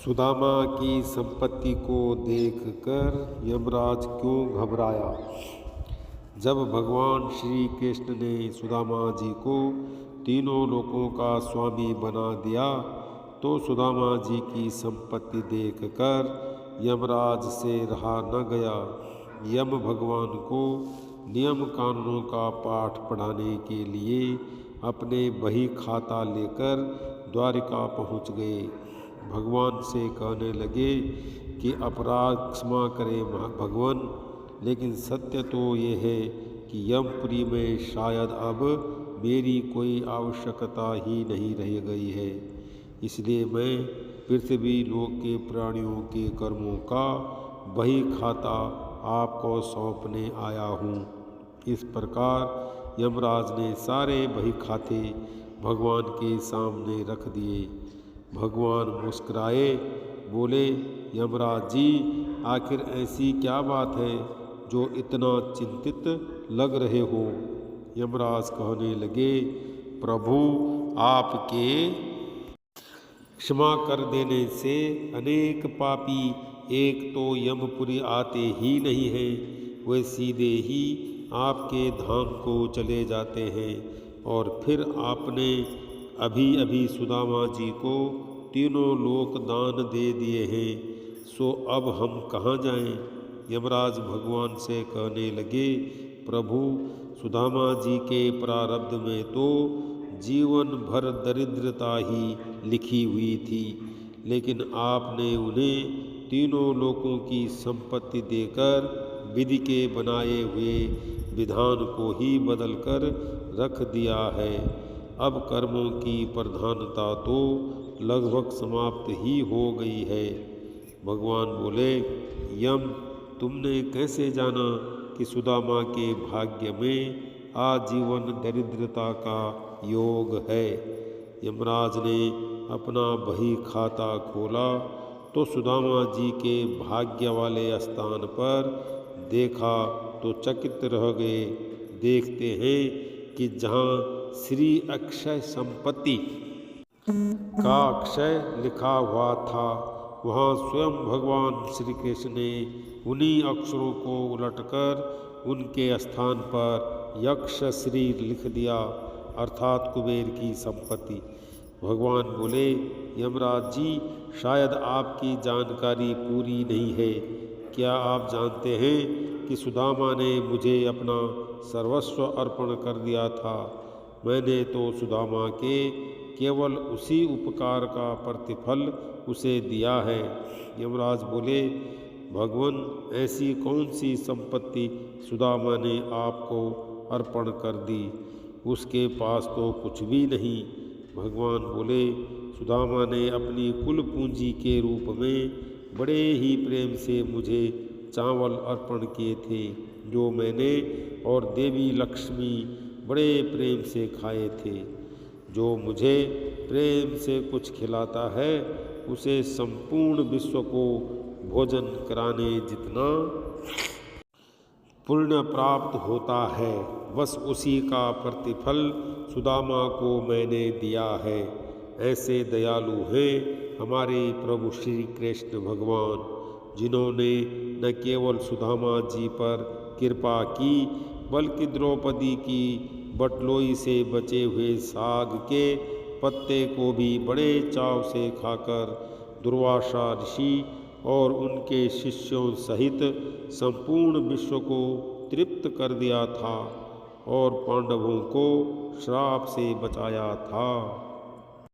सुदामा की संपत्ति को देखकर यमराज क्यों घबराया। जब भगवान श्री कृष्ण ने सुदामा जी को तीनों लोकों का स्वामी बना दिया तो सुदामा जी की संपत्ति देखकर यमराज से रहा न गया। यम भगवान को नियम कानूनों का पाठ पढ़ाने के लिए अपने बही खाता लेकर द्वारिका पहुँच गए। भगवान से कहने लगे कि अपराध क्षमा करे भगवान, लेकिन सत्य तो ये है कि यमपुरी में शायद अब मेरी कोई आवश्यकता ही नहीं रह गई है, इसलिए मैं पृथ्वी लोक के प्राणियों के कर्मों का बही खाता आपको सौंपने आया हूँ। इस प्रकार यमराज ने सारे बही खाते भगवान के सामने रख दिए। भगवान मुस्कुराए, बोले, यमराज जी, आखिर ऐसी क्या बात है जो इतना चिंतित लग रहे हो। यमराज कहने लगे, प्रभु, आपके क्षमा कर देने से अनेक पापी एक तो यमपुरी आते ही नहीं हैं, वे सीधे ही आपके धाम को चले जाते हैं। और फिर आपने अभी अभी सुदामा जी को तीनों लोक दान दे दिए हैं, सो अब हम कहाँ जाएं। यमराज भगवान से कहने लगे, प्रभु, सुदामा जी के प्रारब्ध में तो जीवन भर दरिद्रता ही लिखी हुई थी, लेकिन आपने उन्हें तीनों लोकों की संपत्ति देकर विधि के बनाए हुए विधान को ही बदलकर रख दिया है। अब कर्मों की प्रधानता तो लगभग समाप्त ही हो गई है। भगवान बोले, यम, तुमने कैसे जाना कि सुदामा के भाग्य में आजीवन दरिद्रता का योग है। यमराज ने अपना बही खाता खोला तो सुदामा जी के भाग्य वाले स्थान पर देखा तो चकित रह गए। देखते हैं कि जहाँ श्री अक्षय संपत्ति का अक्षय लिखा हुआ था, वहाँ स्वयं भगवान श्री कृष्ण ने उन्हीं अक्षरों को उलटकर उनके स्थान पर यक्ष श्री लिख दिया, अर्थात कुबेर की संपत्ति। भगवान बोले, यमराज जी, शायद आपकी जानकारी पूरी नहीं है। क्या आप जानते हैं कि सुदामा ने मुझे अपना सर्वस्व अर्पण कर दिया था। मैंने तो सुदामा के केवल उसी उपकार का प्रतिफल उसे दिया है। यमराज बोले, भगवान, ऐसी कौन सी संपत्ति सुदामा ने आपको अर्पण कर दी। उसके पास तो कुछ भी नहीं। भगवान बोले, सुदामा ने अपनी कुल पूंजी के रूप में बड़े ही प्रेम से मुझे चावल अर्पण किए थे, जो मैंने और देवी लक्ष्मी बड़े प्रेम से खाए थे। जो मुझे प्रेम से कुछ खिलाता है, उसे संपूर्ण विश्व को भोजन कराने जितना पुण्य प्राप्त होता है, बस उसी का प्रतिफल सुदामा को मैंने दिया है। ऐसे दयालु हैं हमारे प्रभु श्री कृष्ण भगवान, जिन्होंने न केवल सुदामा जी पर कृपा की, बल्कि द्रौपदी की बटलोई से बचे हुए साग के पत्ते को भी बड़े चाव से खाकर दुर्वासा ऋषि और उनके शिष्यों सहित संपूर्ण विश्व को तृप्त कर दिया था और पांडवों को श्राप से बचाया था।